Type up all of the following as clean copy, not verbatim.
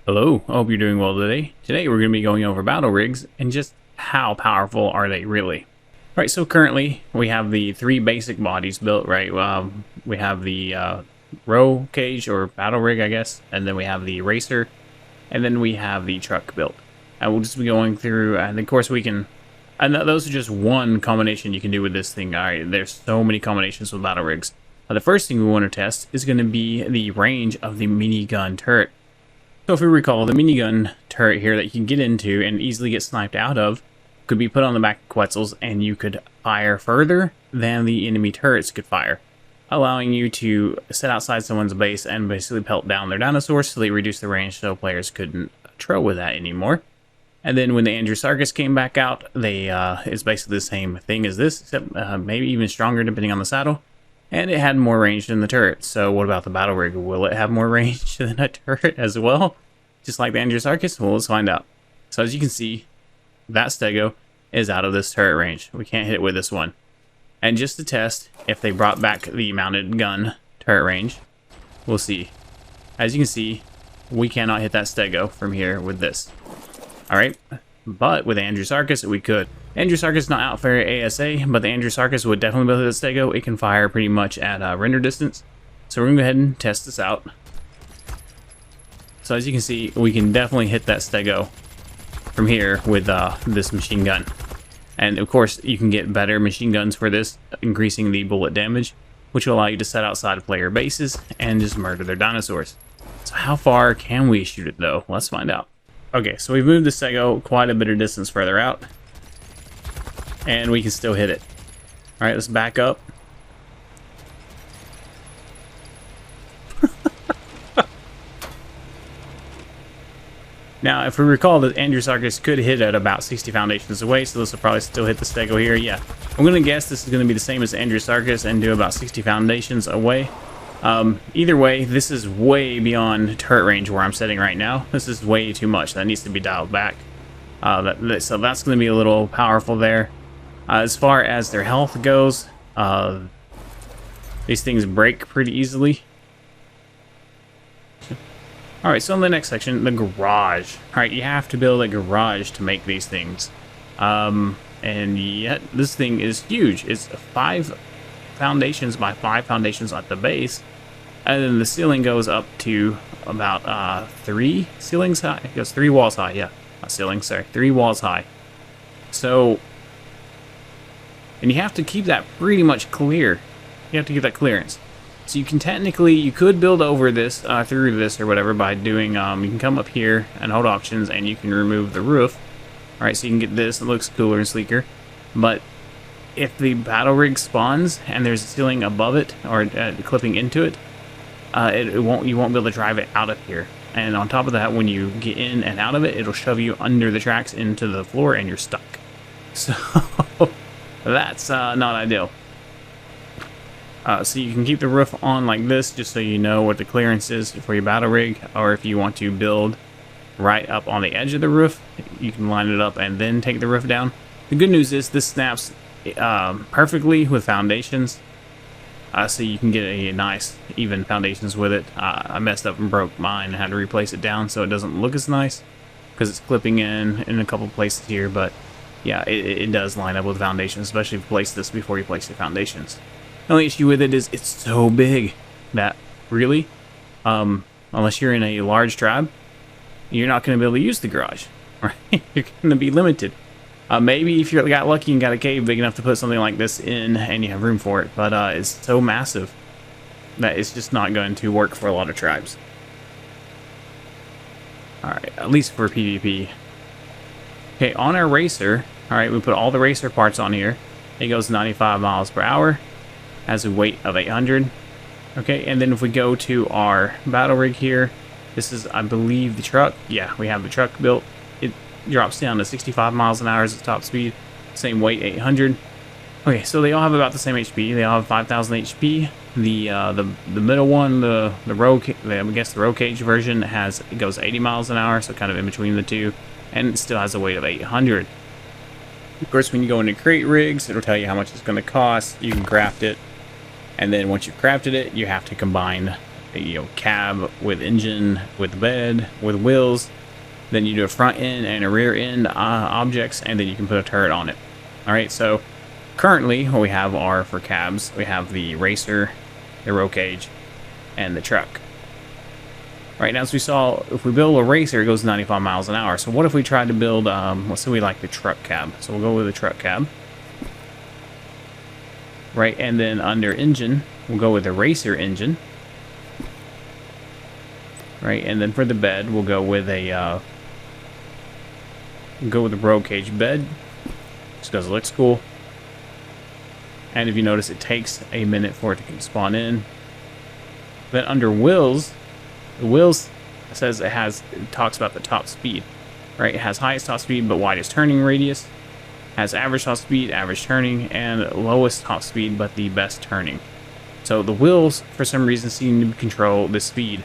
Hello, I hope you're doing well today. Today we're going to be going over battle rigs and just how powerful are they really. Right, so currently we have the three basic bodies built, right? We have the row cage or battle rig, I guess, and then we have the racer, and then we have the truck built. And we'll just be going through, and of course we can, and those are just one combination you can do with this thing. All right, there's so many combinations with battle rigs. The first thing we want to test is going to be the range of the minigun turret. So if we recall, the minigun turret here that you can get into and easily get sniped out of could be put on the back of Quetzals, and you could fire further than the enemy turrets could fire, allowing you to sit outside someone's base and basically pelt down their dinosaurs so they reduce the range so players couldn't trail with that anymore. And then when the Andrewsarchus came back out, it's basically the same thing as this, except maybe even stronger depending on the saddle. And it had more range than the turret. So what about the battle rig? Will it have more range than a turret as well? Just like the Andrewsarchus? Well, let's find out. So as you can see, that stego is out of this turret range. We can't hit it with this one. And just to test if they brought back the mounted gun turret range, we'll see. As you can see, we cannot hit that stego from here with this. Alright, but with the Andrewsarchus, we could. Andrewsarchus is not out for ASA, but the Andrewsarchus would definitely be able to hit the stego. It can fire pretty much at render distance. So we're going to go ahead and test this out. So as you can see, we can definitely hit that stego from here with this machine gun. And of course, you can get better machine guns for this, increasing the bullet damage, which will allow you to set outside of player bases and just murder their dinosaurs. So how far can we shoot it though? Let's find out. Okay, so we've moved the stego quite a bit of distance further out, and we can still hit it. Alright, let's back up. Now, if we recall, the Andrewsarchus could hit at about 60 foundations away, so this will probably still hit the stego here. Yeah, I'm going to guess this is going to be the same as the Andrewsarchus and do about 60 foundations away. Either way, this is way beyond turret range where I'm sitting right now. This is way too much. That needs to be dialed back. So that's going to be a little powerful there. As far as their health goes, these things break pretty easily. Alright, so in the next section, the garage. Alright, you have to build a garage to make these things. And yet, this thing is huge. It's 5 foundations by 5 foundations at the base. And then the ceiling goes up to about 3 ceilings high. It goes 3 walls high, yeah. Not ceilings, sorry. 3 walls high. So, and you have to keep that pretty much clear. You have to get that clearance. So you can technically, you could build over this, through this or whatever by doing, you can come up here and hold options and you can remove the roof. Alright, so you can get this, it looks cooler and sleeker. But if the battle rig spawns and there's a ceiling above it or clipping into it, you won't be able to drive it out of here. And on top of that, when you get in and out of it, it'll shove you under the tracks into the floor and you're stuck. So that's not ideal. So you can keep the roof on like this just so you know what the clearance is for your battle rig, or if you want to build right up on the edge of the roof, you can line it up and then take the roof down. The good news is this snaps perfectly with foundations, so you can get a nice even foundations with it. I messed up and broke mine and had to replace it down so it doesn't look as nice because it's clipping in a couple places here, but yeah, it does line up with foundations, especially if you place this before you place the foundations. The only issue with it is it's so big that really, unless you're in a large tribe, you're not going to be able to use the garage, right? You're going to be limited. Maybe if you got lucky and got a cave big enough to put something like this in and you have room for it, but it's so massive that it's just not going to work for a lot of tribes. Alright, at least for PvP. Okay, on our racer, alright, we put all the racer parts on here. It goes 95 miles per hour. Has a weight of 800. Okay, and then if we go to our battle rig here, this is, I believe, the truck. Yeah, we have the truck built. It drops down to 65 miles an hour as its top speed. Same weight, 800. Okay, so they all have about the same HP. They all have 5,000 HP. The middle one, the row, I guess the row cage version it goes 80 miles an hour, so kind of in between the two, and it still has a weight of 800. Of course, when you go into crate rigs, it'll tell you how much it's going to cost. You can craft it. And then once you've crafted it, you have to combine cab with engine, with bed, with wheels. Then you do a front end and a rear end objects, and then you can put a turret on it. All right, so currently what we have are for cabs, we have the racer, the roll cage, and the truck. Right now, as we saw, if we build a racer, it goes 95 miles an hour. So what if we tried to build, let's say we like the truck cab. So we'll go with the truck cab. Right, and then under engine, we'll go with the racer engine. Right, and then for the bed, we'll go with a roll cage bed, just because it looks cool. And if you notice, it takes a minute for it to spawn in. Then under wheels, the wheels says it talks about the top speed, right? It has highest top speed but widest turning radius, has average top speed, average turning, and lowest top speed but the best turning. So the wheels, for some reason, seem to control the speed.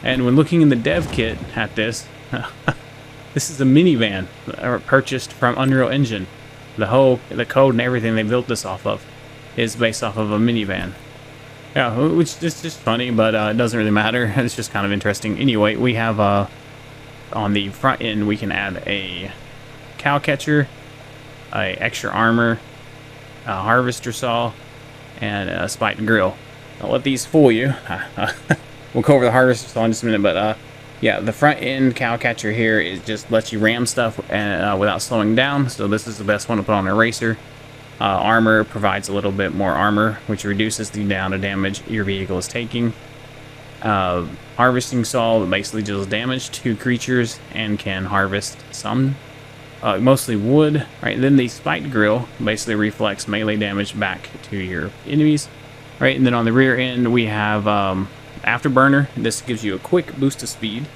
And when looking in the dev kit at this, this is a minivan purchased from Unreal Engine. The code and everything they built this off of is based off of a minivan. Yeah, which is just funny, but it doesn't really matter. It's just kind of interesting. Anyway, we have on the front end, we can add a cow catcher, a extra armor, a harvester saw, and a spiked grill. Don't let these fool you. We'll go over the harvester saw in just a minute, but yeah, the front end cow catcher here is just lets you ram stuff without slowing down. So this is the best one to put on a racer. Armor provides a little bit more armor, which reduces the amount of damage your vehicle is taking. Harvesting saw basically deals damage to creatures and can harvest some, mostly wood. Right, then the spiked grill basically reflects melee damage back to your enemies. Right, and then on the rear end we have afterburner. This gives you a quick boost of speed.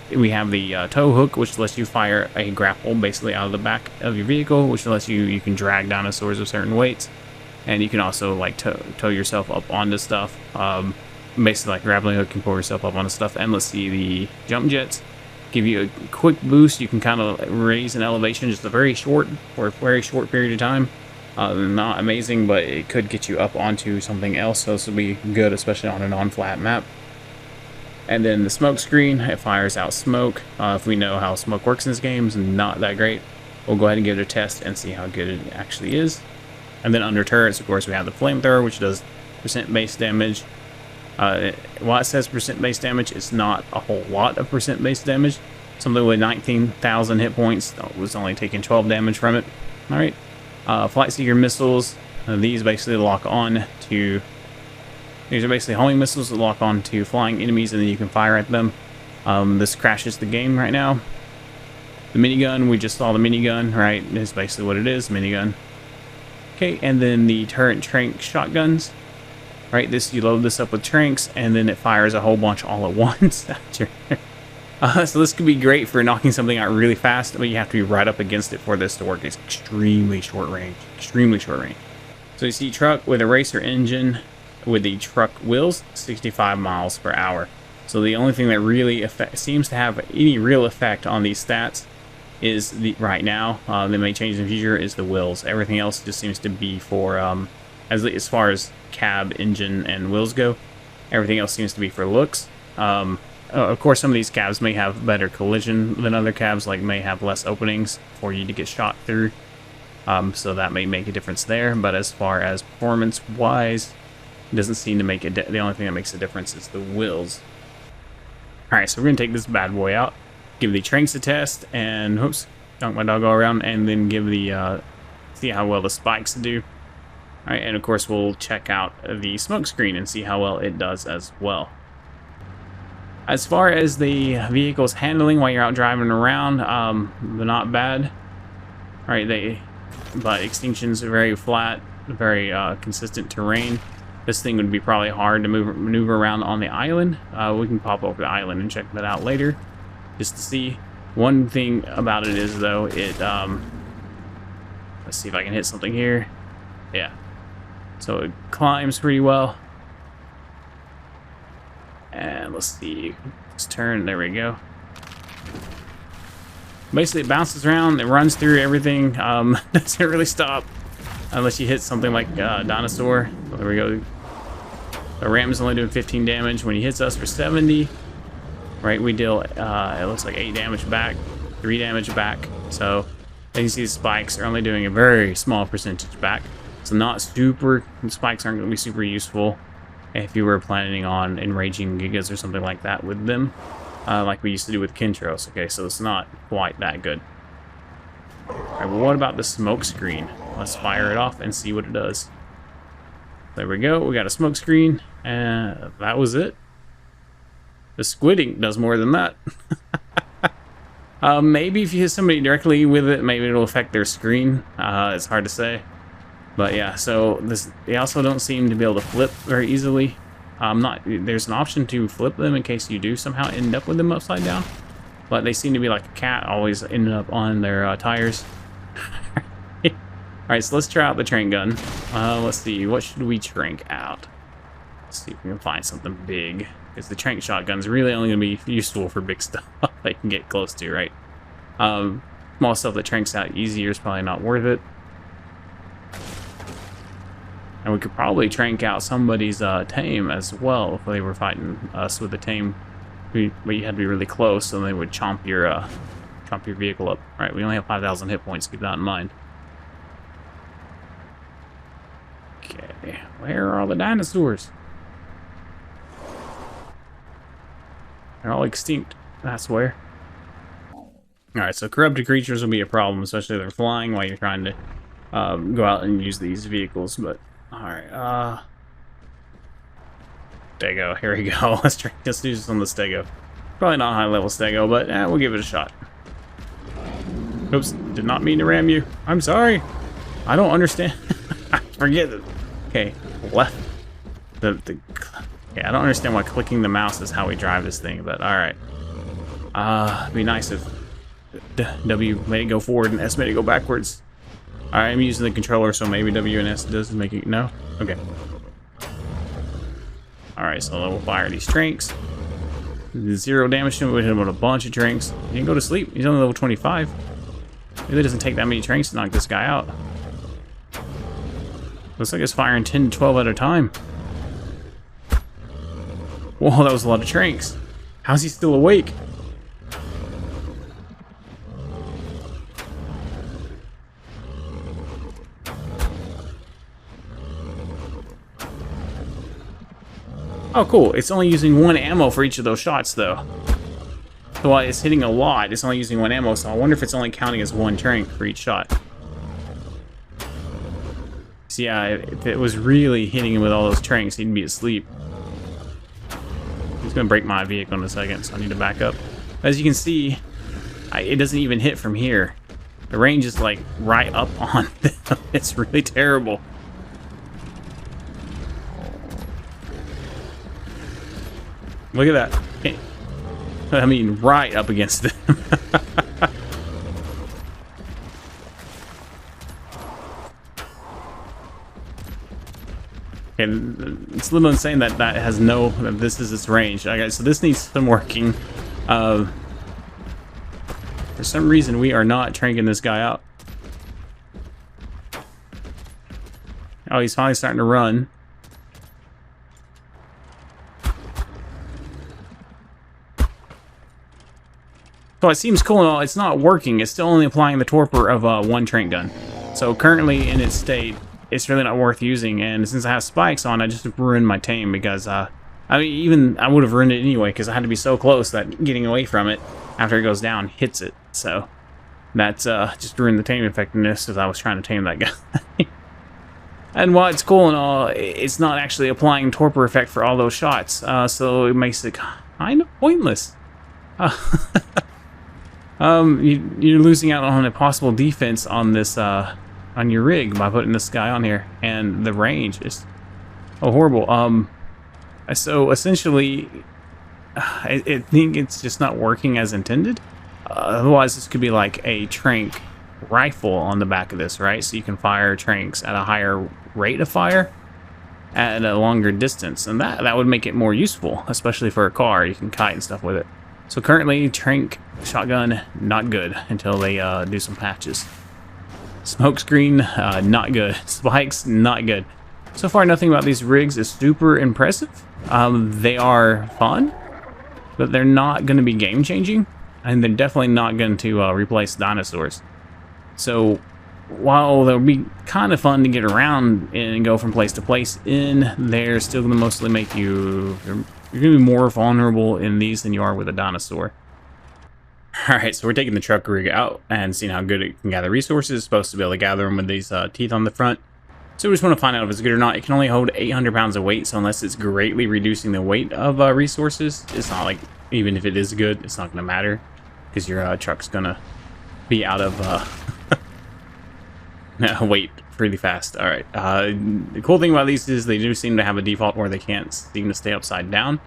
We have the tow hook, which lets you fire a grapple basically out of the back of your vehicle, which lets you can drag dinosaurs of certain weights, and you can also like tow yourself up onto stuff. Basically like grappling hook, can pull yourself up onto stuff. And let's see, the jump jets give you a quick boost. You can kind of raise an elevation just for a very short period of time. Not amazing, but it could get you up onto something else, so this will be good, especially on a non-flat map. And then the smoke screen, it fires out smoke. If we know how smoke works in this game, it's not that great. We'll go ahead and give it a test and see how good it actually is. And then under turrets, of course, we have the flamethrower, which does percent base damage. While it says percent base damage, it's not a whole lot of percent base damage. Something with 19,000 hit points was only taking 12 damage from it. All right. Flight seeker missiles, these basically lock on to... These are basically homing missiles that lock on to flying enemies, and then you can fire at them. This crashes the game right now. The minigun, we just saw the minigun, right? Is basically what it is, minigun. Okay, and then the turret trank shotguns. Right, you load this up with tranks, and then it fires a whole bunch all at once. So this could be great for knocking something out really fast, but you have to be right up against it for this to work. It's extremely short range. Extremely short range. So you see truck with a racer engine with the truck wheels, 65 miles per hour. So the only thing that really seems to have any real effect on these stats is right now, they may change in the future, is the wheels. Everything else just seems to be for, as far as cab, engine, and wheels go, everything else seems to be for looks. Of course, some of these cabs may have better collision than other cabs, like may have less openings for you to get shot through. So that may make a difference there, but as far as performance-wise, it doesn't seem to make it. The only thing that makes a difference is the wheels. Alright, so we're going to take this bad boy out, give the tranks a test, and oops, dunk my dog all around, and then give the, see how well the spikes do. Alright, and of course we'll check out the smoke screen and see how well it does as well. As far as the vehicle's handling while you're out driving around, they're not bad. Alright, but Extinction's very flat, very consistent terrain. This thing would be probably hard to maneuver around on the island. We can pop over the island and check that out later, just to see. One thing about it is, though, it, let's see if I can hit something here. Yeah. So it climbs pretty well. And let's see, let's turn, there we go. Basically it bounces around, it runs through everything, doesn't really stop unless you hit something like dinosaur. So there we go. The ram's only doing 15 damage. When he hits us for 70, right, we deal, it looks like 8 damage back, 3 damage back. So you can see the spikes are only doing a very small percentage back. So not super, spikes aren't going to be super useful if you were planning on enraging gigas or something like that with them, like we used to do with Kintros. Okay, so it's not quite that good. Alright, well, what about the smoke screen? Let's fire it off and see what it does. There we go, we got a smoke screen, and that was it. The squidding does more than that. Maybe if you hit somebody directly with it, maybe it'll affect their screen. It's hard to say. But yeah, so they also don't seem to be able to flip very easily. There's an option to flip them in case you do somehow end up with them upside down. But they seem to be like a cat, always ending up on their tires. Alright, so let's try out the trank gun. Let's see, what should we trank out? Let's see if we can find something big. Because the trank shotgun's really only going to be useful for big stuff they can get close to, right? Small stuff that tranks out easier is probably not worth it. And we could probably trank out somebody's tame as well if they were fighting us with the tame. But you had to be really close, so they would chomp your vehicle up. Right, we only have 5,000 hit points. Keep that in mind. Okay, where are all the dinosaurs? They're all extinct. That's where. All right, so corrupted creatures will be a problem, especially if they're flying while you're trying to go out and use these vehicles. But all right, Stego, here we go. Let's do this on the Stego. Probably not high level Stego, but we'll give it a shot. Oops, did not mean to ram you. I'm sorry. I don't understand. Forget it. Okay, left. Yeah, I don't understand why clicking the mouse is how we drive this thing, but all right. It'd be nice if W made it go forward and S made it go backwards. All right, I'm using the controller, so maybe W and S does make it. No? Okay. Alright, so we'll fire these tranks. 0 damage to him. We hit him with a bunch of tranks. He can go to sleep. He's only level 25. It really doesn't take that many tranks to knock this guy out. Looks like it's firing 10 to 12 at a time. Whoa, that was a lot of tranks. How's he still awake? Oh, cool. It's only using 1 ammo for each of those shots, though. So while it's hitting a lot, it's only using 1 ammo, so I wonder if it's only counting as 1 trank for each shot. So yeah, if it was really hitting him with all those tranks, he'd be asleep. He's going to break my vehicle in a second, so I need to back up. As you can see, it doesn't even hit from here. The range is like right up on them. It's really terrible. Look at that. I mean, right up against them. Okay, it's a little insane that this is its range. Okay, so this needs some working. For some reason, we are not tranking this guy out. Oh, he's finally starting to run. So it seems cool and all, it's not working. It's still only applying the torpor of 1 trank gun. So currently in its state, it's really not worth using. And since I have spikes on, I just ruined my tame because, I mean, I would have ruined it anyway because I had to be so close that getting away from it after it goes down hits it. So that's just ruined the tame effectiveness as I was trying to tame that guy. And while it's cool and all, it's not actually applying torpor effect for all those shots. So it makes it kind of pointless. You're losing out on a possible defense on this, on your rig by putting this guy on here, and the range is horrible. So essentially, I think it's just not working as intended. Otherwise, this could be like a trank rifle on the back of this, right? So you can fire tranks at a higher rate of fire at a longer distance, and that would make it more useful, especially for a car. You can kite and stuff with it. So currently, trank shotgun, not good until they do some patches. Smoke screen, not good. Spikes, not good. So far, nothing about these rigs is super impressive. They are fun, but they're not going to be game-changing, and they're definitely not going to replace dinosaurs. So while they'll be kind of fun to get around and go from place to place in, they're still going to mostly make you... You're going to be more vulnerable in these than you are with a dinosaur. Alright, so we're taking the truck rig out and seeing how good it can gather resources. It's supposed to be able to gather them with these teeth on the front. So we just want to find out if it's good or not. It can only hold 800 pounds of weight, so unless it's greatly reducing the weight of resources, it's not like, even if it is good, it's not going to matter. Because your truck's going to be out of weight pretty fast. Alright, the cool thing about these is they do seem to have a default where they can't seem to stay upside down.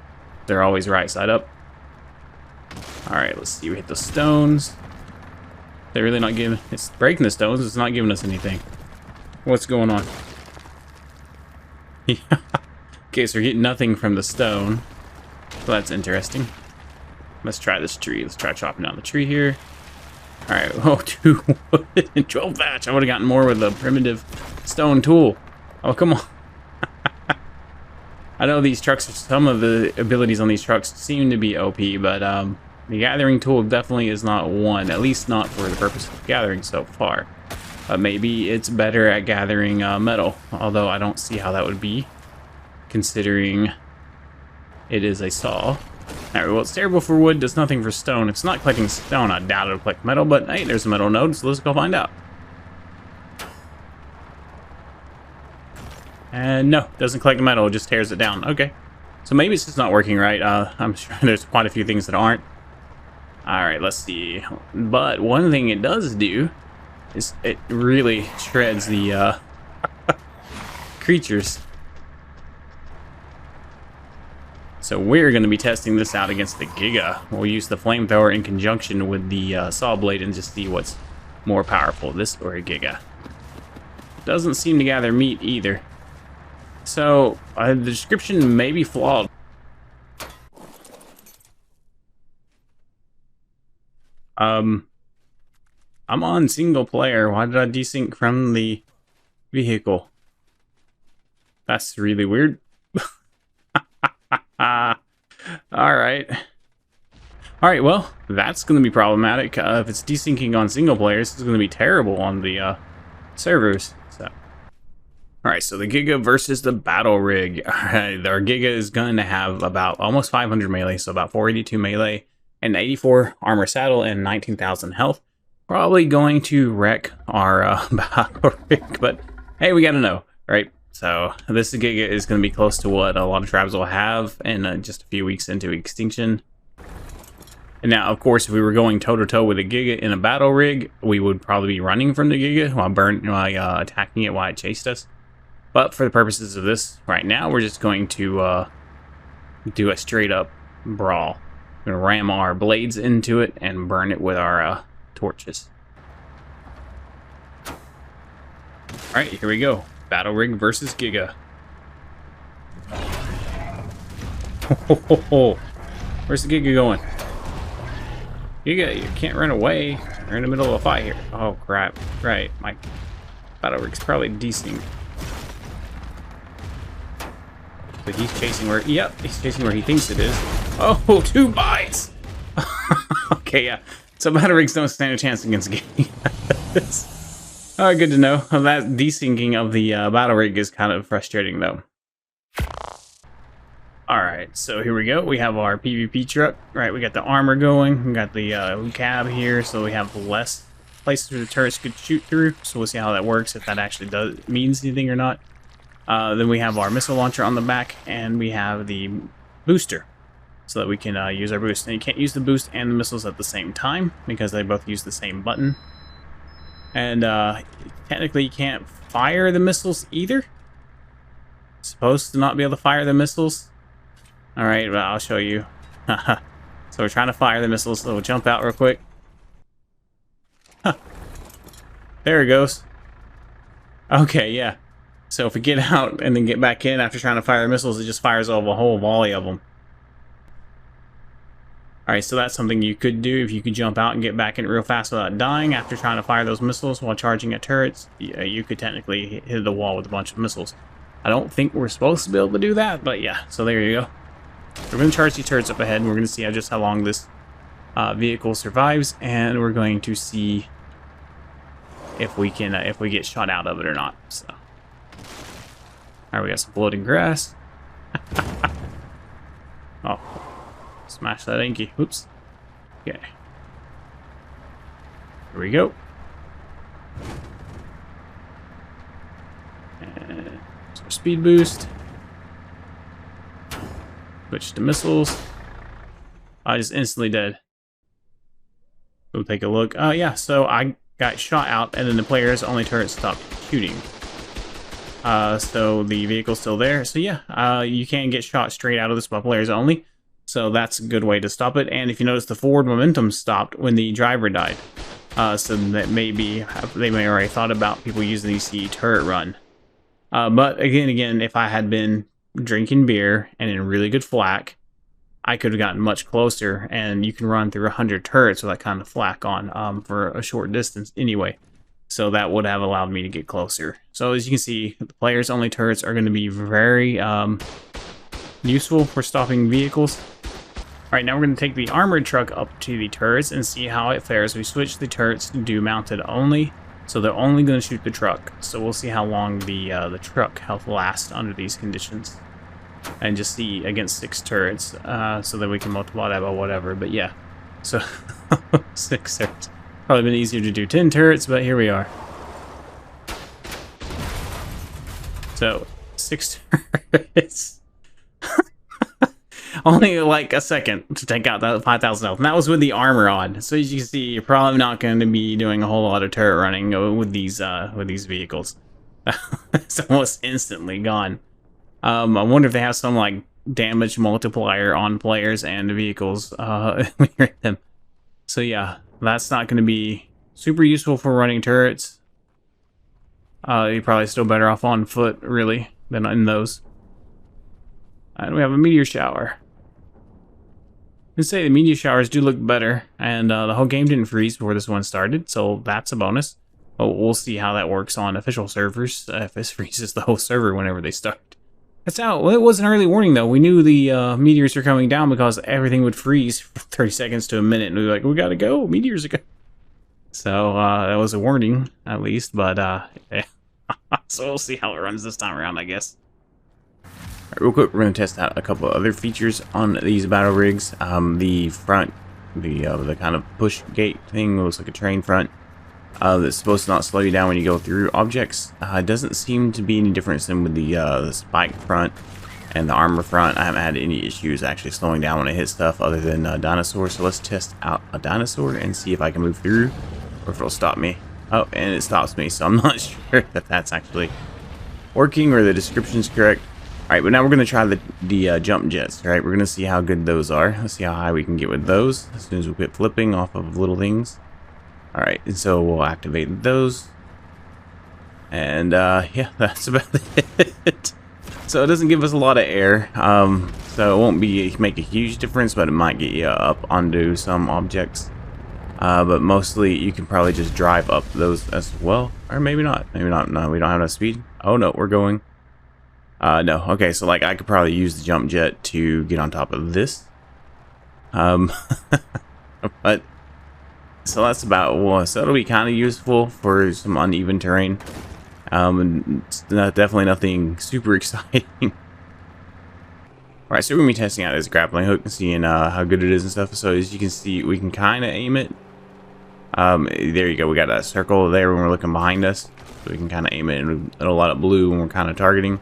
They're always right side up. Alright, let's see, we hit the stones. They're really not giving... It's breaking the stones, it's not giving us anything. What's going on? Okay, so we're getting nothing from the stone. So that's interesting. Let's try this tree. Let's try chopping down the tree here. Alright, oh, 2 wood and 12 thatch. I would have gotten more with a primitive stone tool. Oh, come on. I know these trucks, some of the abilities on these trucks seem to be OP, but the gathering tool definitely is not one, at least not for the purpose of gathering so far. Maybe it's better at gathering metal, although I don't see how that would be, considering it is a saw. Alright, well, it's terrible for wood, does nothing for stone. If it's not collecting stone, I doubt it'll collect metal, but hey, there's a metal node, so let's go find out. And no, doesn't collect metal, it just tears it down. Okay, so maybe it's just not working right. I'm sure there's quite a few things that aren't. Alright, let's see. But one thing it does do is it really shreds the creatures. So we're going to be testing this out against the Giga. We'll use the flamethrower in conjunction with the saw blade and just see what's more powerful, this or a Giga. Doesn't seem to gather meat either. So the description may be flawed. I'm on single player. Why did I desync from the vehicle? That's really weird. Alright. Alright, well, that's going to be problematic. If it's desyncing on single players, it's going to be terrible on the servers. So. Alright, so the Giga versus the Battle Rig. Alright, our Giga is going to have about almost 500 melee, so about 482 melee, and 84 armor saddle, and 19,000 health. Probably going to wreck our Battle Rig, but hey, we gotta know, right? So this Giga is going to be close to what a lot of tribes will have in just a few weeks into Extinction. And now, of course, if we were going toe-to-toe with a Giga in a Battle Rig, we would probably be running from the Giga while attacking it while it chased us. But for the purposes of this, right now, we're just going to do a straight-up brawl. We're going to ram our blades into it and burn it with our torches. Alright, here we go. Battle Rig versus Giga. Where's the Giga going? Giga, you can't run away. We're in the middle of a fight here. Oh, crap. Right, my Battle Rig's probably decent. But he's chasing where... Yep, he's chasing where he thinks it is. Oh, 2 bites! Okay, yeah. So Battle Rigs don't stand a chance against Giga. Oh, good to know. Well, that desyncing of the Battle Rig is kind of frustrating, though. Alright, so here we go. We have our PvP truck. Right, we got the armor going. We got the cab here, so we have less places where the turrets could shoot through. So we'll see how that works, if that actually means anything or not. Then we have our missile launcher on the back, and we have the booster, so that we can use our boost. And you can't use the boost and the missiles at the same time, because they both use the same button. And technically you can't fire the missiles either. Supposed to not be able to fire the missiles. Alright, well, I'll show you. So we're trying to fire the missiles, so we'll jump out real quick. Huh. There it goes. Okay, yeah. So if we get out and then get back in after trying to fire the missiles, it just fires off a whole volley of them. Alright, so that's something you could do if you could jump out and get back in real fast without dying after trying to fire those missiles while charging at turrets. You could technically hit the wall with a bunch of missiles. I don't think we're supposed to be able to do that, but yeah, so there you go. We're going to charge these turrets up ahead, and we're going to see just how long this vehicle survives, and we're going to see if we can if we get shot out of it or not. So, all right, we got some floating grass. Oh, smash that inky. Oops. Okay. Here we go. And some speed boost. Switch to missiles. I just instantly dead. We'll take a look. Oh yeah, so I got shot out, and then the player's only turret stopped shooting. So the vehicle's still there. So yeah, you can get shot straight out of this by players only. So that's a good way to stop it. And if you notice, the forward momentum stopped when the driver died. So that maybe they may already thought about people using the turret run. But again, if I had been drinking beer and in really good flak, I could have gotten much closer, and you can run through 100 turrets with that kind of flak on for a short distance anyway. So that would have allowed me to get closer. So as you can see, the players only turrets are going to be very useful for stopping vehicles. Alright, now we're going to take the armored truck up to the turrets and see how it fares. We switch the turrets to do mounted only, so they're only going to shoot the truck. So we'll see how long the truck health lasts under these conditions. And just see against 6 turrets, so that we can multiply that by whatever. But yeah, so 6 turrets. Probably been easier to do 10 turrets, but here we are. So 6 turrets. Only like a second to take out that 5,000 health, and that was with the armor on. So as you can see, you're probably not going to be doing a whole lot of turret running with these vehicles. It's almost instantly gone. I wonder if they have some like damage multiplier on players and vehicles when you're in them. So yeah, that's not going to be super useful for running turrets. You're probably still better off on foot, really, than in those. And we have a meteor shower. I can say the meteor showers do look better, and the whole game didn't freeze before this one started, so that's a bonus. But we'll see how that works on official servers, if this freezes the whole server whenever they start. That's how. Well, it was an early warning though. We knew the meteors were coming down because everything would freeze for 30 seconds to a minute, and we were like, we gotta go, meteors are coming. So that was a warning, at least, but yeah. So we'll see how it runs this time around, I guess. Alright, real quick, we're going to test out a couple of other features on these battle rigs. The front, the kind of push gate thing, looks like a train front. That's supposed to not slow you down when you go through objects. It doesn't seem to be any difference than with the spike front and the armor front. I haven't had any issues actually slowing down when I hit stuff other than dinosaurs. So let's test out a dinosaur and see if I can move through or if it'll stop me. Oh, and it stops me, so I'm not sure that that's actually working or the description's correct. Alright, but now we're going to try the jump jets, right? We're going to see how good those are. Let's see how high we can get with those as soon as we quit flipping off of little things. Alright, and so we'll activate those. And yeah, that's about it. So it doesn't give us a lot of air. So it won't make a huge difference, but it might get you up onto some objects. But mostly you can probably just drive up those as well. Or maybe not. Maybe not. No, we don't have enough speed. Oh no, we're going. No. Okay, so like I could probably use the jump jet to get on top of this. But so that's about one. So it'll be kind of useful for some uneven terrain. And it's definitely nothing super exciting. Alright, so we're going to be testing out this grappling hook and seeing how good it is and stuff. So as you can see, we can kind of aim it. There you go. We got that circle there when we're looking behind us. So we can kind of aim it, and it'll light up blue when we're kind of targeting.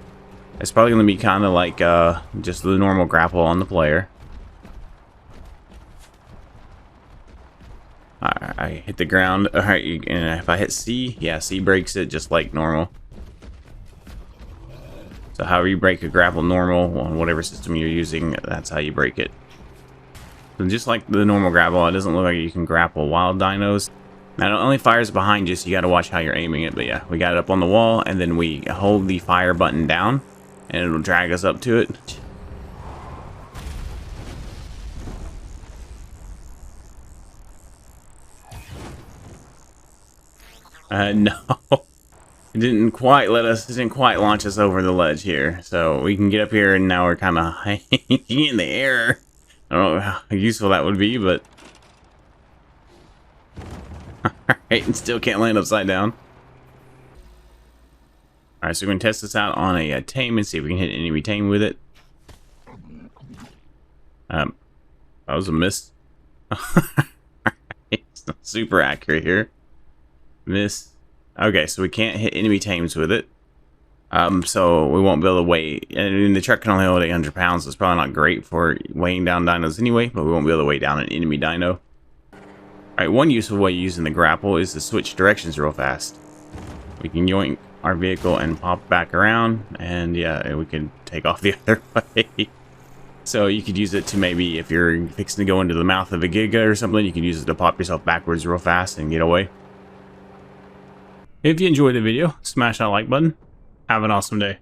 It's probably going to be kind of like just the normal grapple on the player. Alright, I hit the ground. Alright, and if I hit C, yeah, C breaks it just like normal. So however you break a grapple normal on whatever system you're using, that's how you break it. So just like the normal grapple, it doesn't look like you can grapple wild dinos. Now it only fires behind you, so you got to watch how you're aiming it. But yeah, we got it up on the wall, and then we hold the fire button down, and it'll drag us up to it. No. It didn't quite launch us over the ledge here. So we can get up here and now we're kind of hanging in the air. I don't know how useful that would be, but... Alright, and still can't land upside down. Alright, so we're going to test this out on a tame and see if we can hit enemy tame with it. That was a miss. It's not super accurate here. Miss. Okay, so we can't hit enemy tames with it. So we won't be able to weigh. And the truck can only hold 800 pounds, so it's probably not great for weighing down dinos anyway, but we won't be able to weigh down an enemy dino. Alright, one useful way of using the grapple is to switch directions real fast. We can yoink our vehicle and pop back around, and yeah, we can take off the other way. So you could use it to maybe, if you're fixing to go into the mouth of a giga or something, you can use it to pop yourself backwards real fast and get away. If you enjoyed the video, smash that like button. Have an awesome day.